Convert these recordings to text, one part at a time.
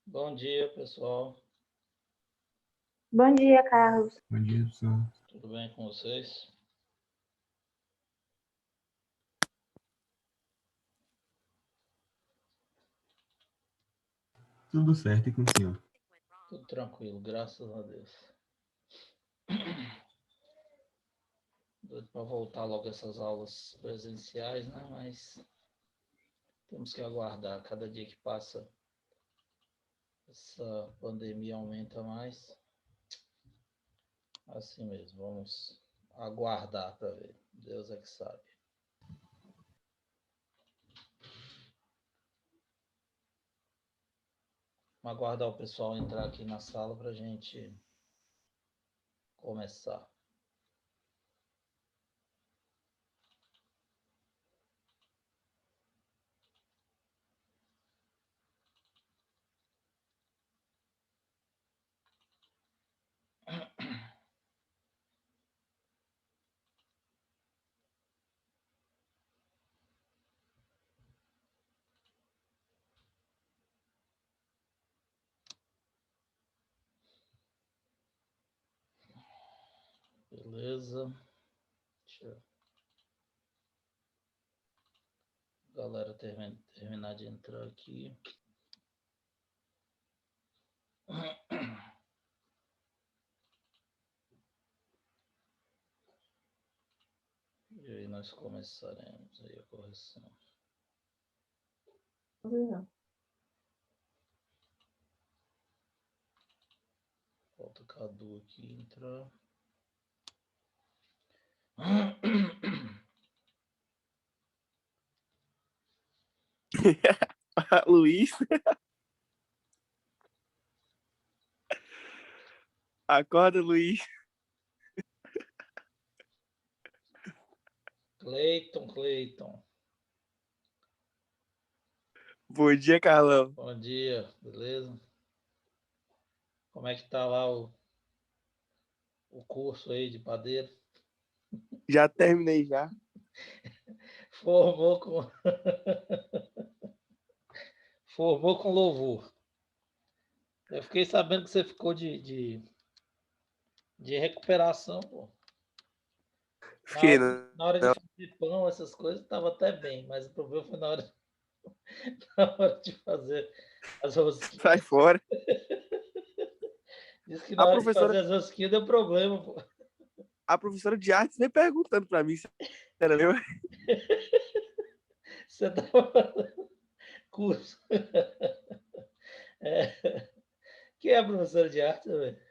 Bom dia, pessoal. Bom dia, Carlos. Bom dia, pessoal. Tudo bem com vocês? Tudo certo e com o senhor? Tudo tranquilo, graças a Deus. Doido para voltar logo essas aulas presenciais, né? Mas temos que aguardar. Cada dia que passa, essa pandemia aumenta mais. Assim mesmo, vamos aguardar para ver. Deus é que sabe. Vamos aguardar o pessoal entrar aqui na sala para a gente começar. Beleza? Deixa a galera terminar de entrar aqui. E aí nós começaremos aí a correção. Falta Cadu aqui entrar. Luiz, acorda, Luiz. Cleiton. Bom dia, Carlão. Bom dia, beleza? Como é que tá lá o curso aí de padeiro? Já terminei já. Formou com Formou com louvor. Eu fiquei sabendo que você ficou de recuperação, pô. Fiquei, Na hora de fazer pão, essas coisas, estava até bem, mas o problema foi na hora de fazer as rosquinhas. sai fora. Diz que na hora de fazer as rosquinhas deu problema, pô. A professora de artes veio perguntando para mim se era meu. Você estava fazendo curso. Quem é a professora de arte, velho?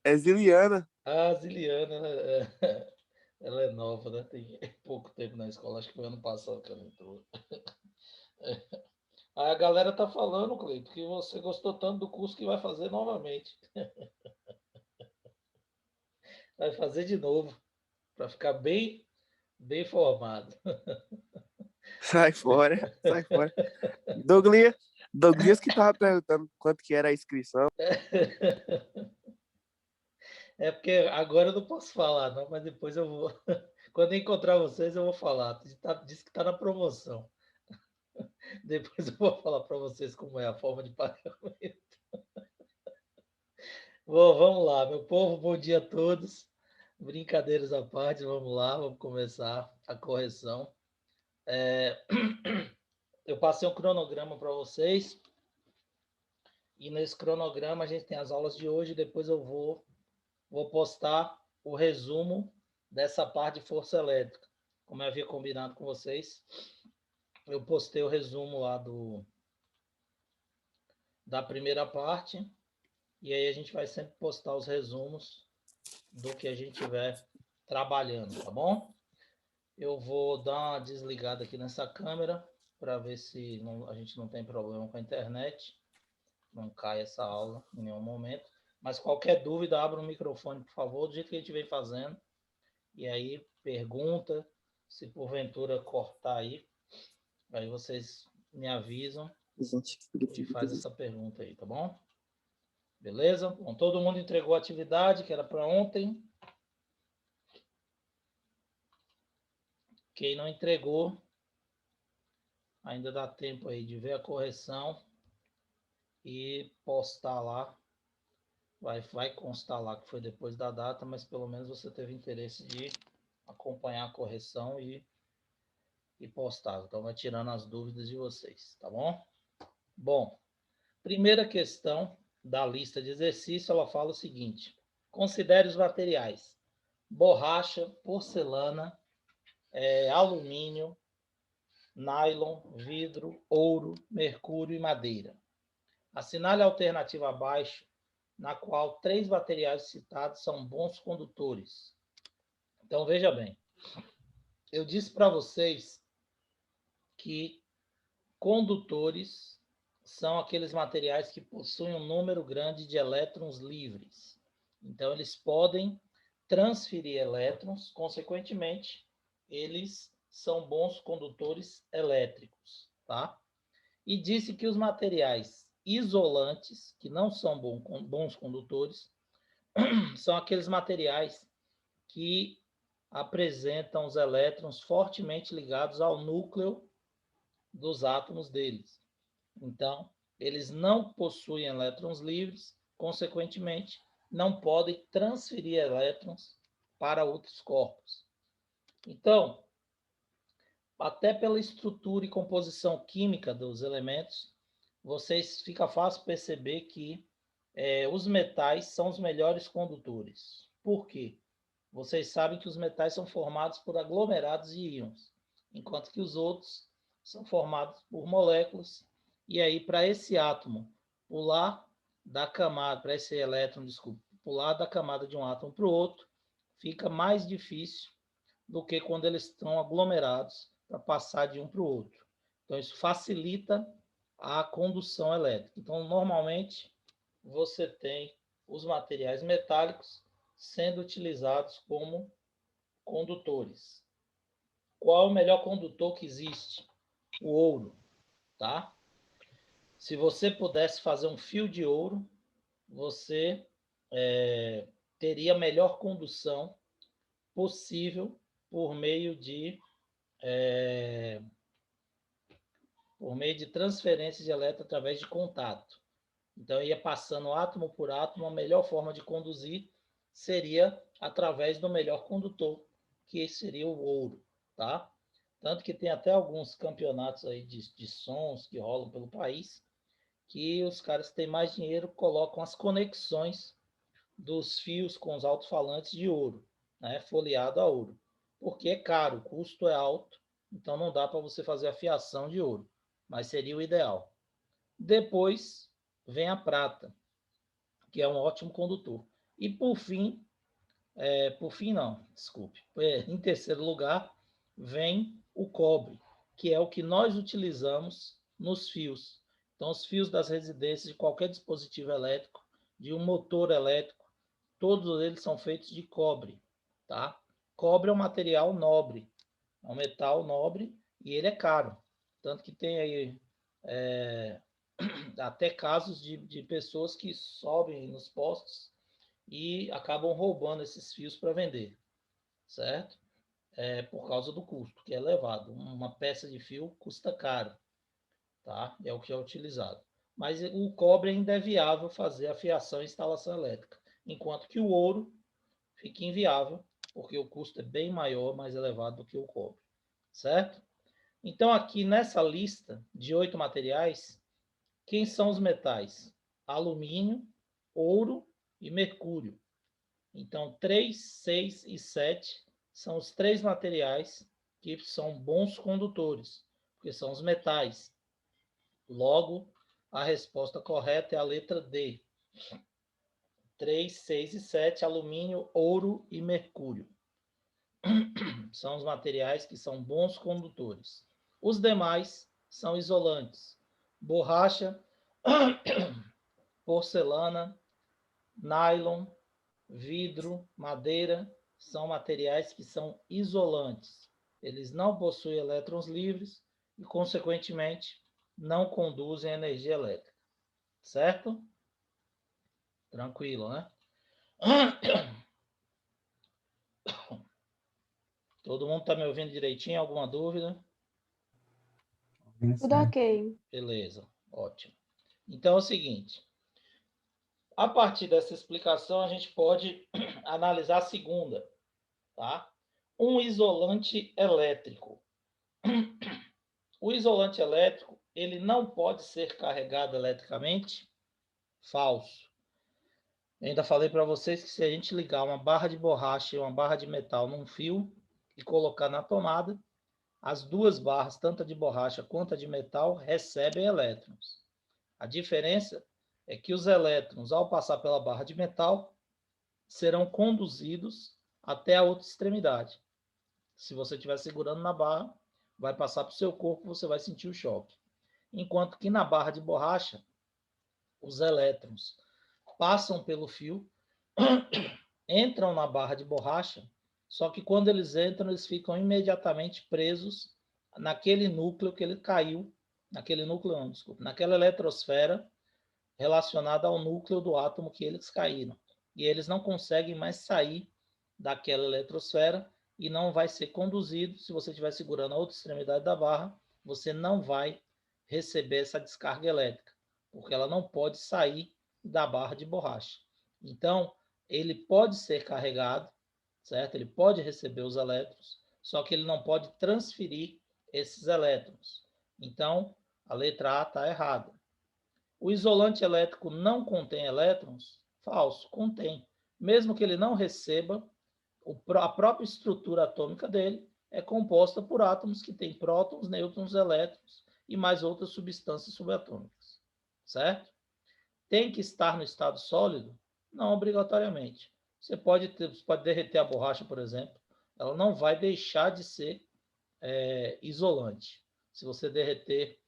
É Ziliana. Ah, Ziliana, ela é nova, né? Tem pouco tempo na escola, acho que foi ano passado que ela entrou. Aí a galera tá falando, Cleito, que você gostou tanto do curso que vai fazer novamente. Vai fazer de novo, para ficar bem formado. Sai fora. Douglas que tava perguntando quanto que era a inscrição. É porque agora eu não posso falar, não, mas depois eu vou. Quando eu encontrar vocês, eu vou falar. Diz que está na promoção. Depois eu vou falar para vocês como é a forma de pagamento. Bom, vamos lá, meu povo, bom dia a todos. Brincadeiras à parte, vamos lá, vamos começar a correção. Eu passei um cronograma para vocês. E nesse cronograma a gente tem as aulas de hoje. Depois eu vou postar o resumo dessa parte de força elétrica. Como eu havia combinado com vocês, eu postei o resumo lá da primeira parte. E aí a gente vai sempre postar os resumos do que a gente estiver trabalhando, tá bom? Eu vou dar uma desligada aqui nessa câmera para ver se a gente não tem problema com a internet. Não cai essa aula em nenhum momento. Mas qualquer dúvida, abra o microfone, por favor, do jeito que a gente vem fazendo. E aí, pergunta, se porventura cortar aí vocês me avisam e faz essa pergunta aí, tá bom? Beleza? Bom, todo mundo entregou a atividade que era para ontem. Quem não entregou, ainda dá tempo aí de ver a correção e postar lá. Vai constar lá que foi depois da data, mas pelo menos você teve interesse de acompanhar a correção e postar. Então, vai tirando as dúvidas de vocês, tá bom? Bom, primeira questão da lista de exercício, ela fala o seguinte: considere os materiais: borracha, porcelana, alumínio, nylon, vidro, ouro, mercúrio e madeira. Assinale a alternativa abaixo, na qual 3 materiais citados são bons condutores. Então, veja bem, eu disse para vocês que condutores são aqueles materiais que possuem um número grande de elétrons livres. Então, eles podem transferir elétrons, consequentemente, eles são bons condutores elétricos, tá? E disse que os materiais isolantes, que não são bons condutores, são aqueles materiais que apresentam os elétrons fortemente ligados ao núcleo dos átomos deles. Então, eles não possuem elétrons livres, consequentemente, não podem transferir elétrons para outros corpos. Então, até pela estrutura e composição química dos elementos, fica fácil perceber que os metais são os melhores condutores. Por quê? Vocês sabem que os metais são formados por aglomerados de íons, enquanto que os outros são formados por moléculas. E aí, para esse átomo pular da camada, para esse elétron, desculpa, pular da camada de um átomo para o outro, fica mais difícil do que quando eles estão aglomerados para passar de um para o outro. Então, isso facilita a condução elétrica. Então, normalmente, você tem os materiais metálicos sendo utilizados como condutores. Qual é o melhor condutor que existe? O ouro, tá? Se você pudesse fazer um fio de ouro, você teria a melhor condução possível por meio de transferência de elétron através de contato. Então, ia passando átomo por átomo, a melhor forma de conduzir seria através do melhor condutor, que seria o ouro, tá? Tanto que tem até alguns campeonatos aí de sons que rolam pelo país, que os caras que têm mais dinheiro colocam as conexões dos fios com os alto-falantes de ouro, né? Folheado a ouro. Porque é caro, o custo é alto, então não dá para você fazer a fiação de ouro, mas seria o ideal. Depois vem a prata, que é um ótimo condutor. E por fim, em terceiro lugar, vem o cobre, que é o que nós utilizamos nos fios. Então, os fios das residências de qualquer dispositivo elétrico, de um motor elétrico, todos eles são feitos de cobre, tá? Cobre é um material nobre, é um metal nobre e ele é caro. Tanto que tem aí até casos de pessoas que sobem nos postos e acabam roubando esses fios para vender, certo? Por causa do custo, que é elevado. Uma peça de fio custa caro, tá? É o que é utilizado. Mas o cobre ainda é viável fazer a fiação e instalação elétrica, enquanto que o ouro fica inviável, porque o custo é bem maior, mais elevado do que o cobre, certo? Então, aqui nessa lista de 8 materiais, quem são os metais? Alumínio, ouro e mercúrio. Então, 3, 6 e 7 são os 3 materiais que são bons condutores, porque são os metais. Logo, a resposta correta é a letra D. 3, 6 e 7, alumínio, ouro e mercúrio. São os materiais que são bons condutores. Os demais são isolantes. Borracha, porcelana, nylon, vidro, madeira, são materiais que são isolantes. Eles não possuem elétrons livres e, consequentemente, não conduzem energia elétrica. Certo? Tranquilo, né? Todo mundo está me ouvindo direitinho? Alguma dúvida? Ouvindo Tudo certo. ok. Beleza, ótimo. Então é o seguinte, a partir dessa explicação a gente pode analisar a segunda, tá? Um isolante elétrico. O isolante elétrico, ele não pode ser carregado eletricamente? Falso. Eu ainda falei para vocês que se a gente ligar uma barra de borracha e uma barra de metal num fio e colocar na tomada, as duas barras, tanto a de borracha quanto a de metal, recebem elétrons. A diferença é que os elétrons, ao passar pela barra de metal, serão conduzidos até a outra extremidade. Se você estiver segurando na barra, vai passar para o seu corpo, você vai sentir o choque. Enquanto que na barra de borracha, os elétrons passam pelo fio, entram na barra de borracha, só que quando eles entram, eles ficam imediatamente presos naquele núcleo que ele caiu, naquele núcleo, não, desculpa, naquela eletrosfera relacionada ao núcleo do átomo que eles caíram. E eles não conseguem mais sair daquela eletrosfera e não vai ser conduzido. Se você estiver segurando a outra extremidade da barra, você não vai receber essa descarga elétrica, porque ela não pode sair da barra de borracha. Então, ele pode ser carregado, certo? Ele pode receber os elétrons, só que ele não pode transferir esses elétrons. Então, a letra A está errada. O isolante elétrico não contém elétrons? Falso, contém. Mesmo que ele não receba, a própria estrutura atômica dele é composta por átomos que têm prótons, nêutrons, elétrons e mais outras substâncias subatômicas. Certo? Tem que estar no estado sólido? Não obrigatoriamente. Você pode derreter a borracha, por exemplo. Ela não vai deixar de ser isolante. Se você derreter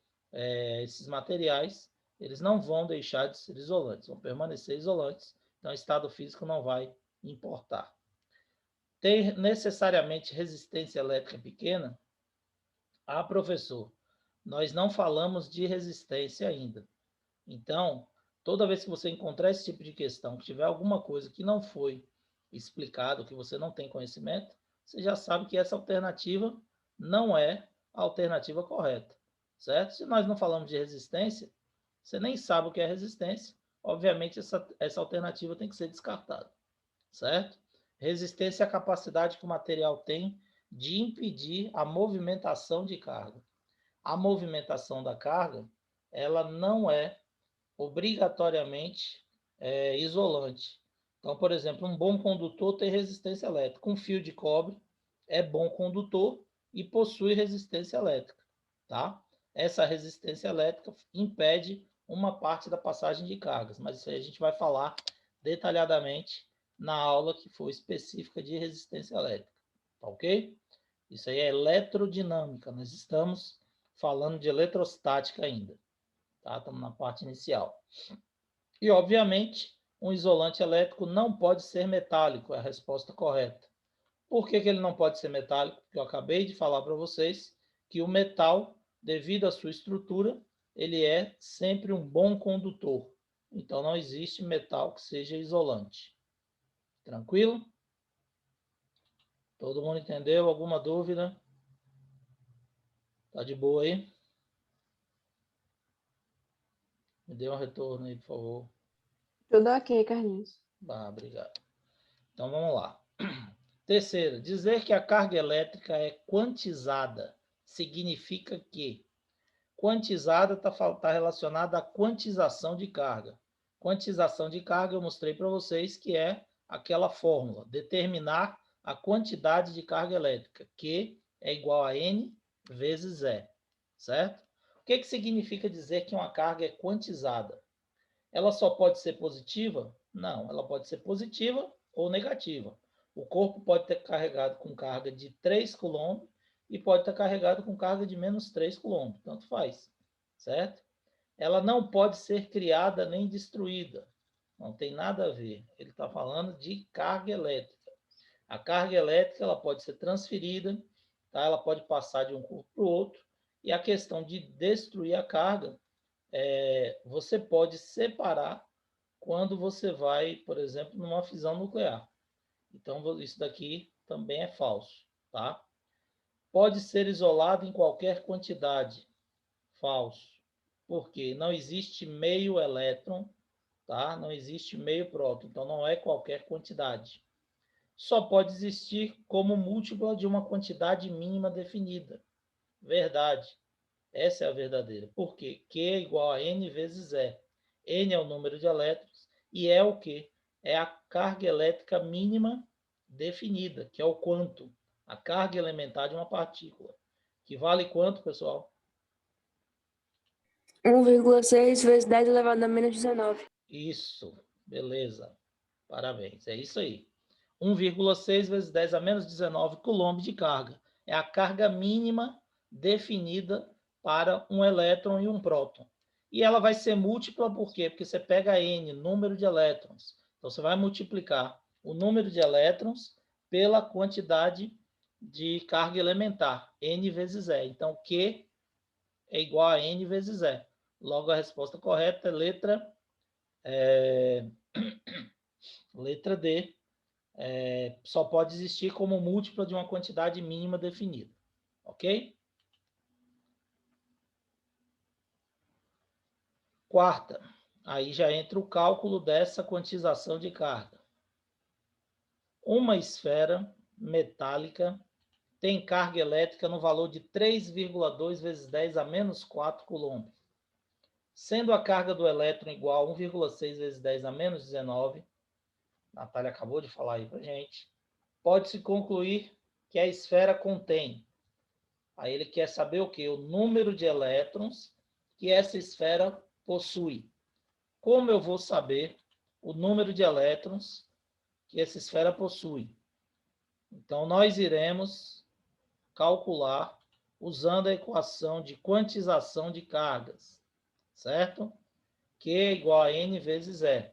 esses materiais, eles não vão deixar de ser isolantes, vão permanecer isolantes. Então, o estado físico não vai importar. Tem necessariamente resistência elétrica pequena? Ah, professor, nós não falamos de resistência ainda. Então, toda vez que você encontrar esse tipo de questão, que tiver alguma coisa que não foi explicado, que você não tem conhecimento, você já sabe que essa alternativa não é a alternativa correta, certo? Se nós não falamos de resistência, você nem sabe o que é resistência, obviamente essa alternativa tem que ser descartada, certo? Resistência é a capacidade que o material tem de impedir a movimentação de carga. A movimentação da carga, ela não é obrigatoriamente isolante. Então, por exemplo, um bom condutor tem resistência elétrica. Um fio de cobre é bom condutor e possui resistência elétrica, tá? Essa resistência elétrica impede uma parte da passagem de cargas, mas isso aí a gente vai falar detalhadamente na aula que for específica de resistência elétrica, tá ok? Isso aí é eletrodinâmica, nós estamos falando de eletrostática ainda. Tá? Estamos na parte inicial. E, obviamente, um isolante elétrico não pode ser metálico, é a resposta correta. Por que ele não pode ser metálico? Porque eu acabei de falar para vocês que o metal, devido à sua estrutura, ele é sempre um bom condutor. Então, não existe metal que seja isolante. Tranquilo? Todo mundo entendeu? Alguma dúvida? Tá de boa aí? Me dê um retorno aí, por favor. Tudo ok, Carlinhos. Obrigado. Então, vamos lá. Terceiro, dizer que a carga elétrica é quantizada significa que quantizada está relacionada à quantização de carga. Quantização de carga eu mostrei para vocês que é aquela fórmula, determinar a quantidade de carga elétrica, Q é igual a N vezes E, certo? O que significa dizer que uma carga é quantizada? Ela só pode ser positiva? Não, ela pode ser positiva ou negativa. O corpo pode ter carregado com carga de 3 kg e pode estar carregado com carga de menos 3 kg, tanto faz, certo? Ela não pode ser criada nem destruída, não tem nada a ver. Ele está falando de carga elétrica. A carga elétrica ela pode ser transferida, tá? Ela pode passar de um corpo para o outro, e a questão de destruir a carga, você pode separar quando você vai, por exemplo, numa fissão nuclear. Então, isso daqui também é falso, tá? Pode ser isolado em qualquer quantidade. Falso. Porque não existe meio elétron, tá? Não existe meio próton, então não é qualquer quantidade. Só pode existir como múltipla de uma quantidade mínima definida. Verdade. Essa é a verdadeira. Por quê? Q é igual a N vezes E. N é o número de elétrons e E é o quê? É a carga elétrica mínima definida, que é o quanto? A carga elementar de uma partícula. Que vale quanto, pessoal? 1,6 vezes 10 elevado a menos 19. Isso. Beleza. Parabéns. É isso aí. 1,6 vezes 10 a menos 19 coulomb de carga. É a carga mínima definida para um elétron e um próton. E ela vai ser múltipla por quê? Porque você pega N, número de elétrons. Então, você vai multiplicar o número de elétrons pela quantidade de carga elementar, N vezes E. Então, Q é igual a N vezes E. Logo, a resposta correta é letra D. Só pode existir como múltipla de uma quantidade mínima definida. Ok? Quarta, aí já entra o cálculo dessa quantização de carga. Uma esfera metálica tem carga elétrica no valor de 3,2 vezes 10 a menos 4 coulomb. Sendo a carga do elétron igual a 1,6 vezes 10 a menos 19, Natália acabou de falar aí para gente, pode-se concluir que a esfera contém. Aí ele quer saber o quê? O número de elétrons que essa esfera possui. Como eu vou saber o número de elétrons que essa esfera possui? Então, nós iremos calcular usando a equação de quantização de cargas, certo? Q é igual a N vezes E.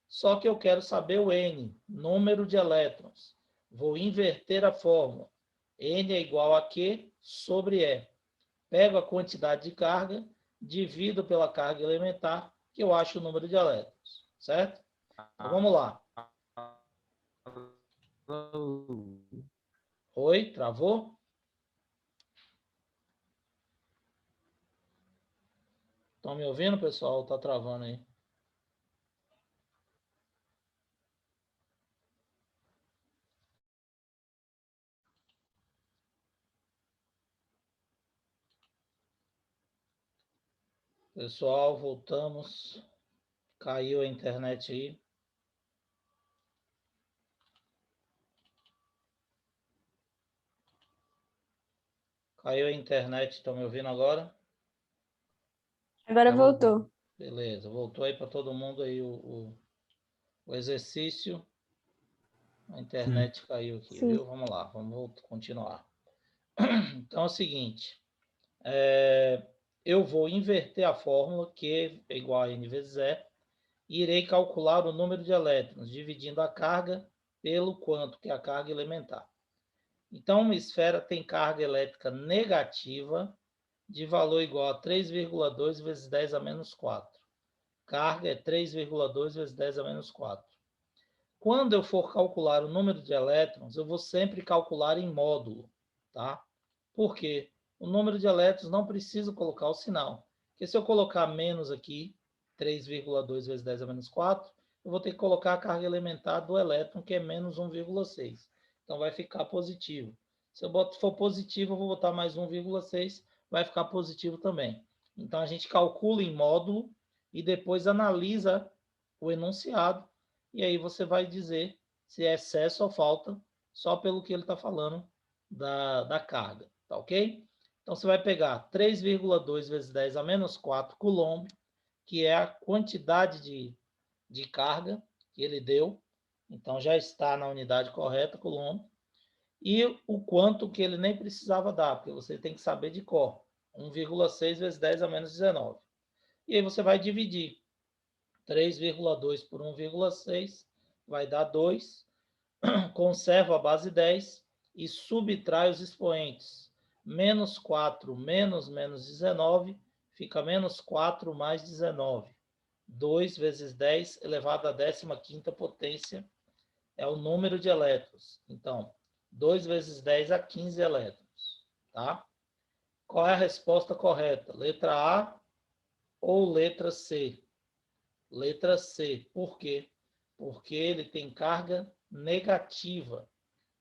Só que eu quero saber o N, número de elétrons. Vou inverter a fórmula. N é igual a Q sobre E. Pego a quantidade de carga, divido pela carga elementar, que eu acho o número de elétrons, certo? Então, vamos lá. Oi, travou? Estão me ouvindo, pessoal? Tá travando aí. Pessoal, voltamos. Caiu a internet aí. Caiu a internet, estão me ouvindo agora? Agora voltou. Beleza, voltou aí para todo mundo aí o exercício. A internet caiu aqui, Sim. viu? Vamos lá, vamos continuar. Então é o seguinte, eu vou inverter a fórmula, Q é igual a N vezes E, e irei calcular o número de elétrons, dividindo a carga pelo quanto, que é a carga elementar. Então, uma esfera tem carga elétrica negativa de valor igual a 3,2 vezes 10 a menos 4. Carga é 3,2 vezes 10 a menos 4. Quando eu for calcular o número de elétrons, eu vou sempre calcular em módulo, tá? Por quê? O número de elétrons não preciso colocar o sinal. Porque se eu colocar menos aqui, 3,2 vezes 10 a menos 4, eu vou ter que colocar a carga elementar do elétron, que é menos 1,6. Então, vai ficar positivo. Se eu for positivo, eu vou botar mais 1,6, vai ficar positivo também. Então, a gente calcula em módulo e depois analisa o enunciado. E aí você vai dizer se é excesso ou falta, só pelo que ele está falando da carga. Tá ok? Então, você vai pegar 3,2 vezes 10 a menos 4 coulomb, que é a quantidade de carga que ele deu. Então, já está na unidade correta, coulomb. E o quanto que ele nem precisava dar, porque você tem que saber de cor. 1,6 vezes 10 a menos 19. E aí você vai dividir 3,2 por 1,6, vai dar 2. Conserva a base 10 e subtrai os expoentes. Menos 4 menos 19, fica menos 4 mais 19. 2 vezes 10 elevado à 15ª potência é o número de elétrons. Então, 2 vezes 10 a 15 elétrons. Tá? Qual é a resposta correta? Letra A ou letra C? Letra C. Por quê? Porque ele tem carga negativa.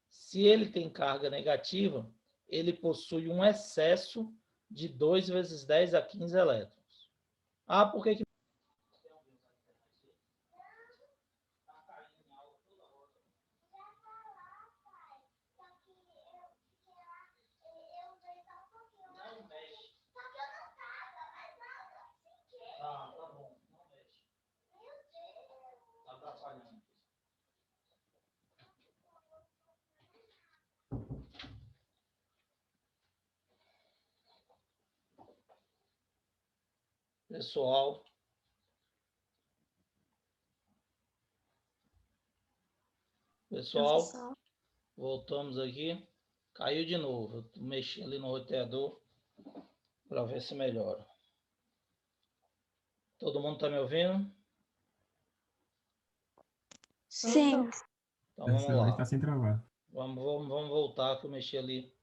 Se ele tem carga negativa, ele possui um excesso de 2 vezes 10 a 15 elétrons. Ah, por que tá bom, não mexe. Tá atrapalhando. Pessoal, voltamos aqui. Caiu de novo. Eu mexi ali no roteador para ver se melhora. Todo mundo está me ouvindo? Sim. Então vamos Dessa vez lá. está sem travar. Vamos voltar, que eu mexi ali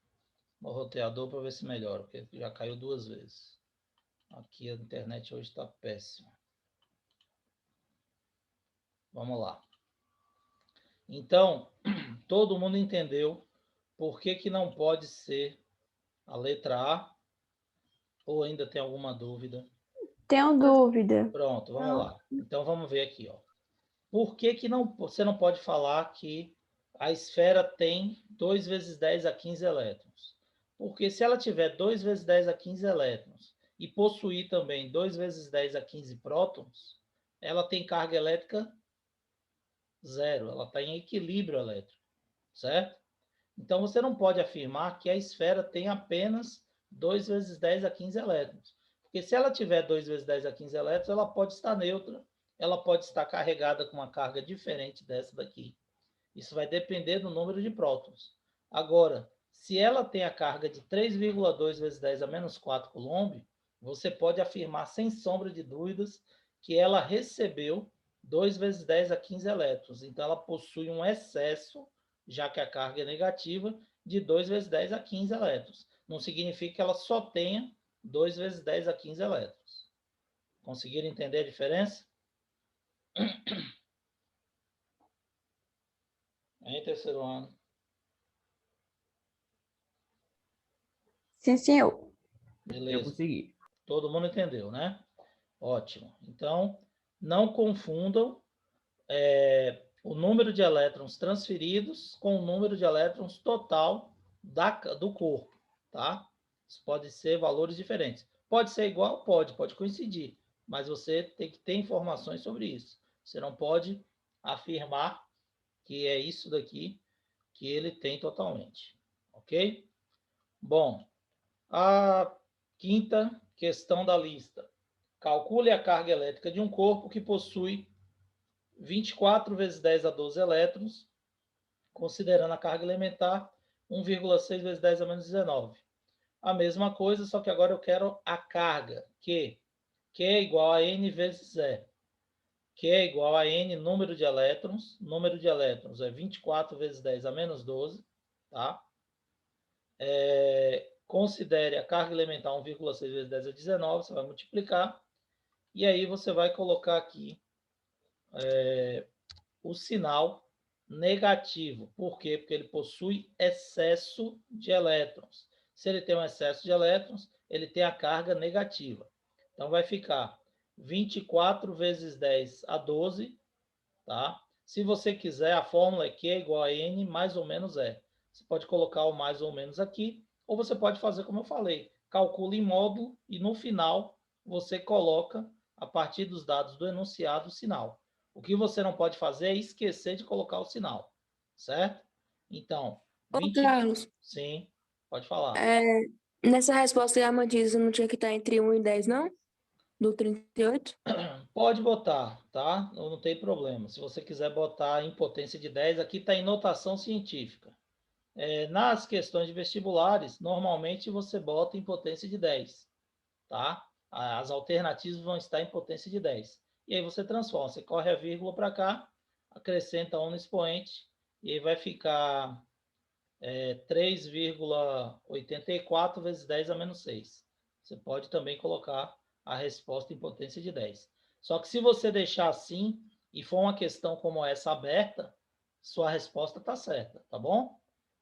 no roteador para ver se melhora, porque já caiu 2 vezes. Aqui a internet hoje está péssima. Vamos lá. Então, todo mundo entendeu por que não pode ser a letra A? Ou ainda tem alguma dúvida? Tenho dúvida. Pronto, vamos lá. Então vamos ver aqui, ó. Por que não, você não pode falar que a esfera tem 2 vezes 10 a 15 elétrons? Porque se ela tiver 2 vezes 10 a 15 elétrons e possuir também 2 vezes 10 a 15 prótons, ela tem carga elétrica zero, ela está em equilíbrio elétrico, certo? Então você não pode afirmar que a esfera tem apenas 2 vezes 10 a 15 elétrons. Porque se ela tiver 2 vezes 10 a 15 elétrons, ela pode estar neutra, ela pode estar carregada com uma carga diferente dessa daqui. Isso vai depender do número de prótons. Agora, se ela tem a carga de 3,2 vezes 10 a menos 4 coulomb, você pode afirmar sem sombra de dúvidas que ela recebeu 2 vezes 10 a 15 elétrons. Então, ela possui um excesso, já que a carga é negativa, de 2 vezes 10 a 15 elétrons. Não significa que ela só tenha 2 vezes 10 a 15 elétrons. Conseguiram entender a diferença? Em terceiro ano. Sim, senhor. Eu Beleza. consegui. Todo mundo entendeu, né? Ótimo. Então, não confundam o número de elétrons transferidos com o número de elétrons total do corpo, tá? Isso pode ser valores diferentes. Pode ser igual? Pode coincidir, mas você tem que ter informações sobre isso. Você não pode afirmar que é isso daqui que ele tem totalmente, ok? Bom, a quinta questão da lista. Calcule a carga elétrica de um corpo que possui 24 vezes 10 a 12 elétrons, considerando a carga elementar 1,6 vezes 10 a menos 19. A mesma coisa, só que agora eu quero a carga, que é igual a N vezes E. Que é igual a N número de elétrons. Número de elétrons é 24 vezes 10 a menos 12, tá? Considere a carga elementar 1,6 vezes 10 a 19, você vai multiplicar, e aí você vai colocar aqui o sinal negativo. Por quê? Porque ele possui excesso de elétrons. Se ele tem um excesso de elétrons, ele tem a carga negativa. Então vai ficar 24 vezes 10 a 12, tá? Se você quiser, a fórmula é Q é igual a N mais ou menos E. Você pode colocar o mais ou menos aqui, ou você pode fazer como eu falei, calcula em módulo e no final você coloca, a partir dos dados do enunciado, o sinal. O que você não pode fazer é esquecer de colocar o sinal, certo? Então, Ô, Carlos, Sim, pode falar. nessa resposta Diamantista não tinha que estar entre 1 e 10, não? Do 38? Pode botar, tá? Não tem problema. Se você quiser botar em potência de 10, aqui está em notação científica. Nas questões de vestibulares, normalmente você bota em potência de 10, tá? As alternativas vão estar em potência de 10. E aí você transforma, você corre a vírgula para cá, acrescenta 1 no expoente, e aí vai ficar 3,84 vezes 10 a menos 6. Você pode também colocar a resposta em potência de 10. Só que se você deixar assim e for uma questão como essa aberta, sua resposta está certa, tá bom?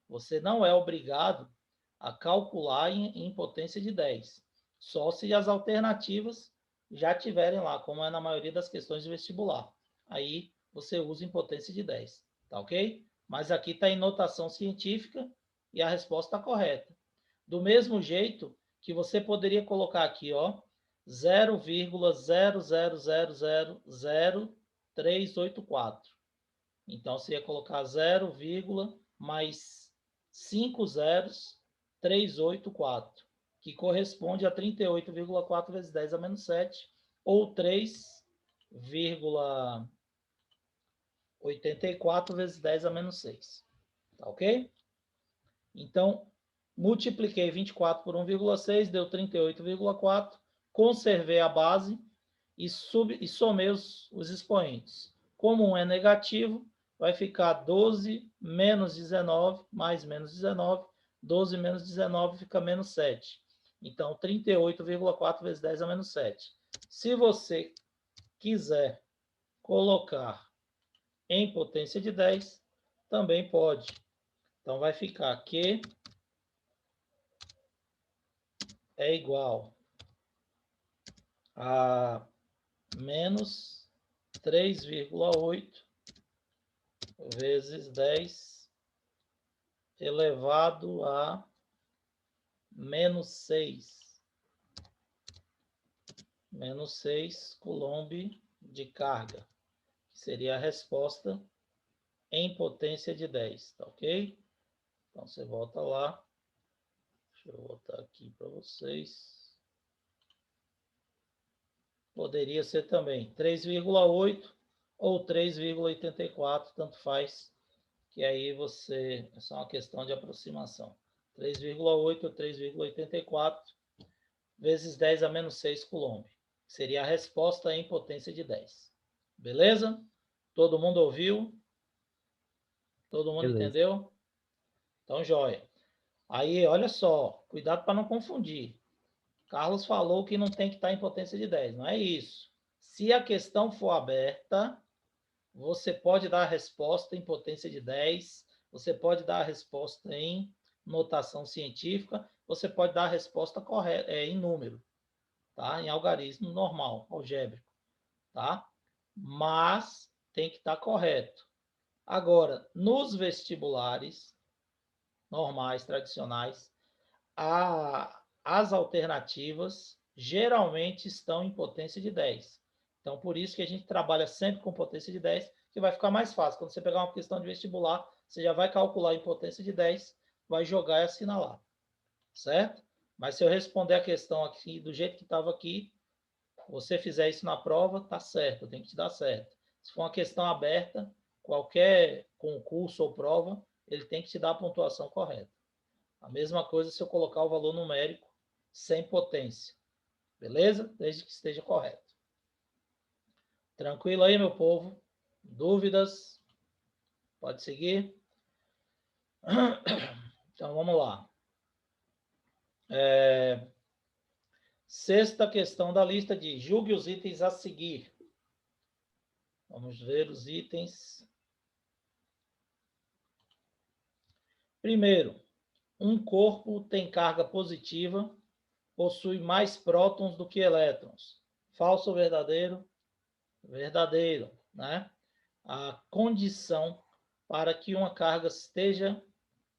Você não é obrigado a calcular em potência de 10, só se as alternativas já tiverem lá, como é na maioria das questões de vestibular. Aí você usa em potência de 10, tá ok? Mas aqui está em notação científica e a resposta está correta. Do mesmo jeito que você poderia colocar aqui, ó, 0,0000384. Então, você ia colocar 0, mais 5 zeros, 384, que corresponde a 38,4 vezes 10 a menos 7, ou 3,84 vezes 10 a menos 6. Tá ok? Então, multipliquei 24 por 1,6, deu 38,4. Conservei a base e somei os expoentes. Como um é negativo, vai ficar 12 menos 19, mais menos 19. 12 menos 19 fica menos 7. Então, 38,4 vezes 10 a menos 7. Se você quiser colocar em potência de 10, também pode. Então, vai ficar Q é igual a menos 3,8 vezes 10 elevado a menos 6. Menos 6 coulomb de carga, que seria a resposta em potência de 10, tá ok? Então, você volta lá. Deixa eu voltar aqui para vocês. Poderia ser também 3,8 ou 3,84, tanto faz, que aí você... É só uma questão de aproximação. 3,8 ou 3,84 vezes 10 a menos 6 coulomb. Seria a resposta em potência de 10. Beleza? Todo mundo ouviu? Todo mundo Beleza. entendeu? Então, joia. Aí, olha só, cuidado para não confundir. Carlos falou que não tem que estar em potência de 10. Não é isso. Se a questão for aberta, você pode dar a resposta em potência de 10, você pode dar a resposta em notação científica, você pode dar a resposta correta, em número, tá? Em algarismo normal, algébrico, tá? Mas tem que estar correto. Agora, nos vestibulares normais, tradicionais, as alternativas geralmente estão em potência de 10. Então, por isso que a gente trabalha sempre com potência de 10, que vai ficar mais fácil. Quando você pegar uma questão de vestibular, você já vai calcular em potência de 10, vai jogar e assinalar. Certo? Mas se eu responder a questão aqui do jeito que estava aqui, você fizer isso na prova, tá certo, tem que te dar certo. Se for uma questão aberta, qualquer concurso ou prova, ele tem que te dar a pontuação correta. A mesma coisa se eu colocar o valor numérico sem potência. Beleza? Desde que esteja correto. Tranquilo aí, meu povo? Dúvidas? Pode seguir? Então, vamos lá. Sexta questão da lista de julgue os itens a seguir. Vamos ver os itens. Primeiro, um corpo tem carga positiva, possui mais prótons do que elétrons. Falso ou verdadeiro? Verdadeiro, né? A condição para que uma carga esteja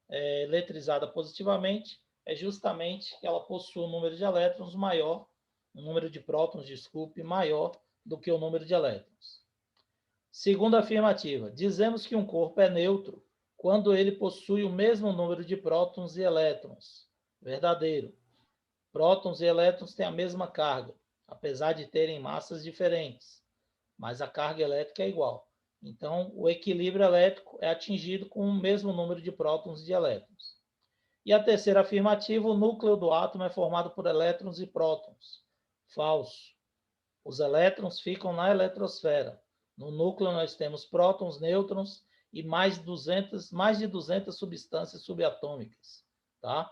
eletrizada positivamente é justamente que ela possua um número de elétrons maior, um número de prótons, desculpe, maior do que o número de elétrons. Segunda afirmativa, dizemos que um corpo é neutro quando ele possui o mesmo número de prótons e elétrons. Verdadeiro. Prótons e elétrons têm a mesma carga, apesar de terem massas diferentes, mas a carga elétrica é igual. Então, o equilíbrio elétrico é atingido com o mesmo número de prótons e de elétrons. E a terceira afirmativa, o núcleo do átomo é formado por elétrons e prótons. Falso. Os elétrons ficam na eletrosfera. No núcleo nós temos prótons, nêutrons e mais de 200 substâncias subatômicas, tá?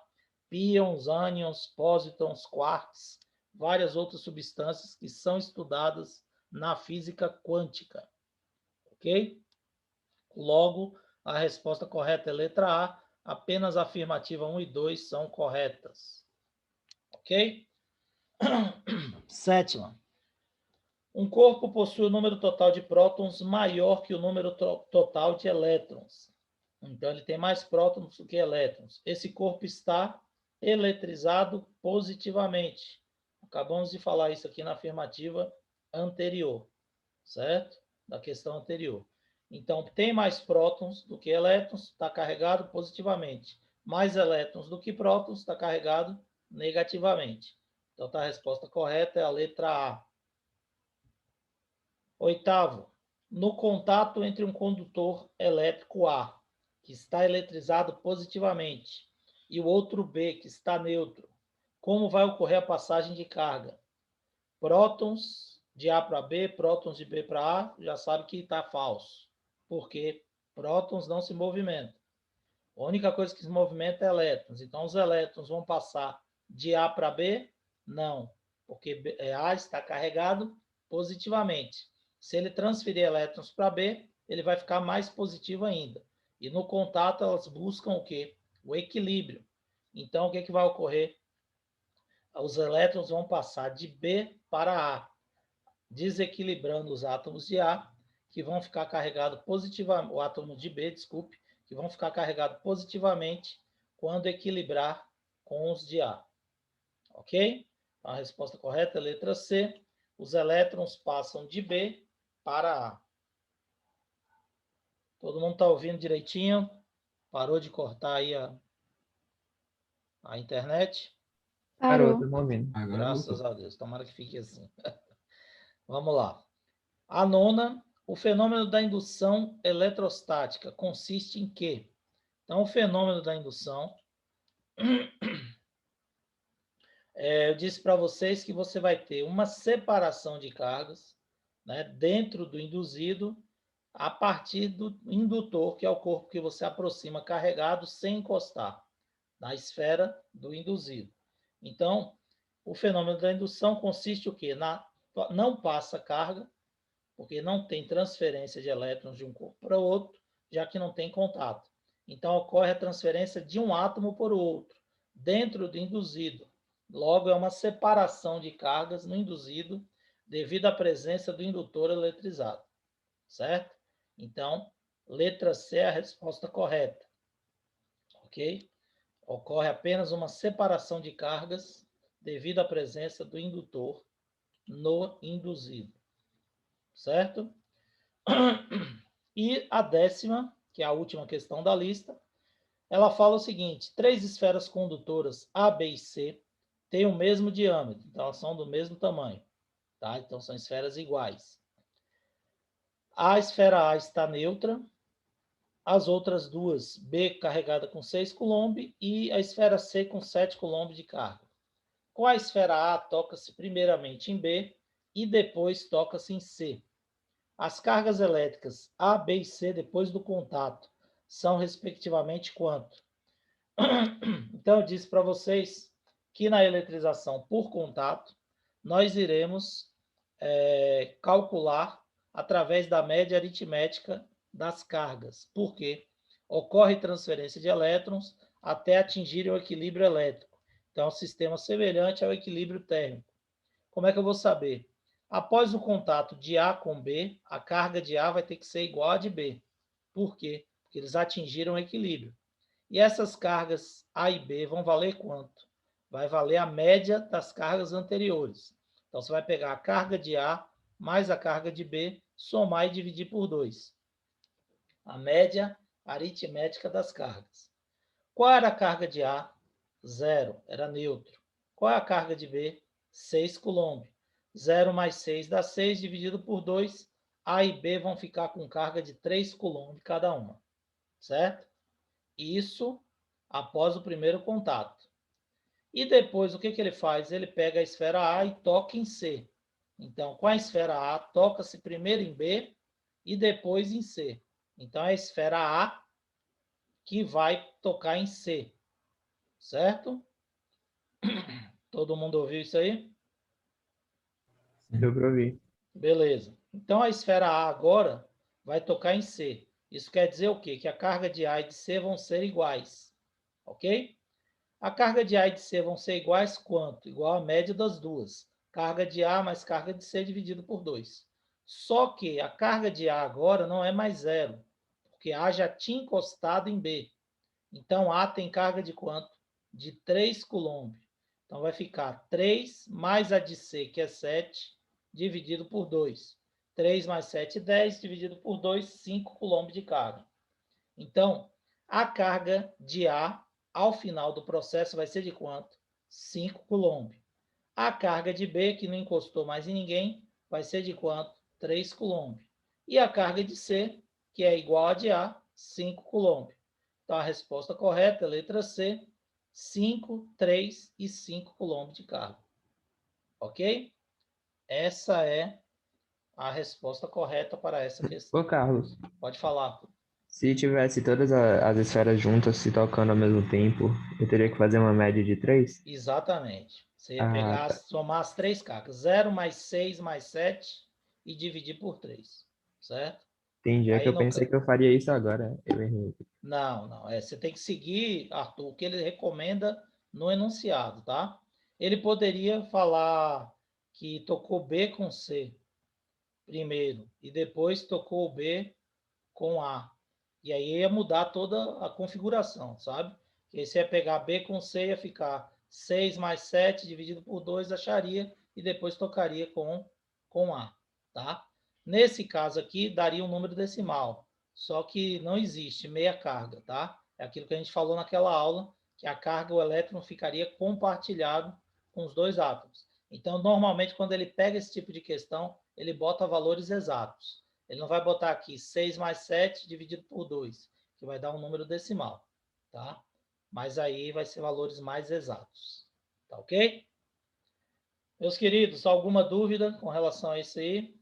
Pions, ânions, pósitons, quarks, várias outras substâncias que são estudadas na física quântica, ok? Logo, a resposta correta é letra A, apenas a afirmativa 1 e 2 são corretas, ok? Sétima. Um corpo possui o número total de prótons maior que o número total de elétrons. Então, ele tem mais prótons do que elétrons. Esse corpo está eletrizado positivamente. Acabamos de falar isso aqui na afirmativa anterior, certo? Da questão anterior. Então, tem mais prótons do que elétrons, está carregado positivamente. Mais elétrons do que prótons, está carregado negativamente. Então, a resposta correta é a letra A. Oitavo, no contato entre um condutor elétrico A, que está eletrizado positivamente, e o outro B, que está neutro, como vai ocorrer a passagem de carga? Prótons de A para B, prótons de B para A, já sabe que está falso, porque prótons não se movimentam. A única coisa que se movimenta é elétrons. Então, os elétrons vão passar de A para B? Não, porque A está carregado positivamente. Se ele transferir elétrons para B, ele vai ficar mais positivo ainda. E no contato, elas buscam o quê? O equilíbrio. Então, o que vai ocorrer? Os elétrons vão passar de B para A, desequilibrando os átomos de A, que vão ficar carregados positivamente, o átomo de B, desculpe, que vão ficar carregados positivamente quando equilibrar com os de A. Ok? A resposta correta é a letra C. Os elétrons passam de B para A. Todo mundo está ouvindo direitinho? Parou de cortar aí a internet? Parou, Parou. estamos ouvindo. Agora Graças voltou. a Deus. Tomara que fique assim. Vamos lá. A nona, o fenômeno da indução eletrostática consiste em quê? Então, o fenômeno da indução, eu disse para vocês que você vai ter uma separação de cargas, né, dentro do induzido, a partir do indutor, que é o corpo que você aproxima carregado sem encostar na esfera do induzido. Então, o fenômeno da indução consiste o quê? Não passa carga, porque não tem transferência de elétrons de um corpo para o outro, já que não tem contato. Então, ocorre a transferência de um átomo por outro, dentro do induzido. Logo, é uma separação de cargas no induzido, devido à presença do indutor eletrizado. Certo? Então, letra C é a resposta correta. Ok? Ocorre apenas uma separação de cargas devido à presença do indutor no induzido. Certo? E a décima, que é a última questão da lista, ela fala o seguinte: 3 esferas condutoras A, B e C têm o mesmo diâmetro, então elas são do mesmo tamanho, tá? Então são esferas iguais. A esfera A está neutra, as outras duas, B carregada com 6 coulomb e a esfera C com 7 coulomb de carga. Com a esfera A, toca-se primeiramente em B e depois toca-se em C. As cargas elétricas A, B e C, depois do contato, são respectivamente quanto? Então, eu disse para vocês que na eletrização por contato, nós iremos calcular através da média aritmética das cargas. Por quê? Ocorre transferência de elétrons até atingirem o equilíbrio elétrico. Então, é um sistema semelhante ao equilíbrio térmico. Como é que eu vou saber? Após o contato de A com B, a carga de A vai ter que ser igual à de B. Por quê? Porque eles atingiram o equilíbrio. E essas cargas A e B vão valer quanto? Vai valer a média das cargas anteriores. Então, você vai pegar a carga de A mais a carga de B, somar e dividir por 2. A média aritmética das cargas. Qual era a carga de A? 0, era neutro. Qual é a carga de B? 6 coulomb. 0 mais 6 dá 6, dividido por 2. A e B vão ficar com carga de 3 coulomb cada uma. Certo? Isso após o primeiro contato. E depois, o que ele faz? Ele pega a esfera A e toca em C. Então, com a esfera A, toca-se primeiro em B e depois em C. Então, é a esfera A que vai tocar em C, certo? Todo mundo ouviu isso aí? Deu para ouvir. Beleza. Então, a esfera A agora vai tocar em C. Isso quer dizer o quê? Que a carga de A e de C vão ser iguais, ok? A carga de A e de C vão ser iguais quanto? Igual a média das duas. Carga de A mais carga de C dividido por 2. Só que a carga de A agora não é mais zero, porque A já tinha encostado em B. Então, A tem carga de quanto? De 3 coulomb. Então, vai ficar 3 mais a de C, que é 7, dividido por 2. 3 mais 7, 10, dividido por 2, 5 coulomb de carga. Então, a carga de A, ao final do processo, vai ser de quanto? 5 coulomb. A carga de B, que não encostou mais em ninguém, vai ser de quanto? 3 coulomb. E a carga de C, que é igual a de A, 5 coulomb. Então, a resposta correta é a letra C, 5, 3 e 5 coulomb de carga. Ok? Essa é a resposta correta para essa questão. Ô, Carlos, Pode falar. se tivesse todas as esferas juntas se tocando ao mesmo tempo, eu teria que fazer uma média de 3? Exatamente. Você ia Ah, pegar, tá. somar as três cargas. 0 mais 6 mais 7 e dividir por 3. Certo? Tem dia que Aí eu no... pensei que eu faria isso agora. Eu errei. Não, não. Você tem que seguir, Arthur, o que ele recomenda no enunciado, tá? Ele poderia falar que tocou B com C primeiro e depois tocou B com A. E aí ia mudar toda a configuração, sabe? Que aí você ia pegar B com C, ia ficar 6 mais 7 dividido por 2, acharia, e depois tocaria com A, tá? Nesse caso aqui, daria um número decimal, só que não existe meia carga, tá? É aquilo que a gente falou naquela aula, que a carga, o elétron ficaria compartilhado com os dois átomos. Então, normalmente, quando ele pega esse tipo de questão, ele bota valores exatos. Ele não vai botar aqui 6 mais 7 dividido por 2, que vai dar um número decimal, tá? Mas aí vai ser valores mais exatos, tá ok? Meus queridos, alguma dúvida com relação a isso aí?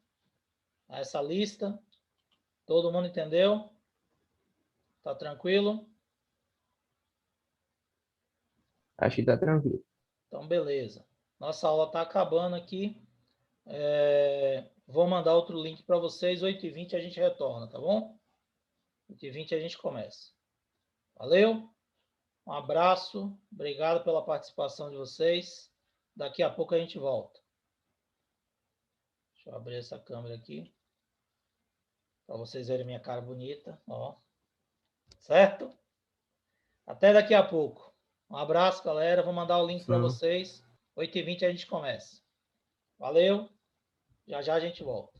A essa lista? Todo mundo entendeu? Tá tranquilo? Acho que tá tranquilo. Então, beleza. Nossa aula está acabando aqui. Vou mandar outro link para vocês. 8h20 a gente retorna, tá bom? 8h20 a gente começa. Valeu? Um abraço, obrigado pela participação de vocês. Daqui a pouco a gente volta. Deixa eu abrir essa câmera aqui, para vocês verem minha cara bonita. Ó. Certo? Até daqui a pouco. Um abraço, galera. Vou mandar o link para vocês. 8h20 a gente começa. Valeu. Já já a gente volta.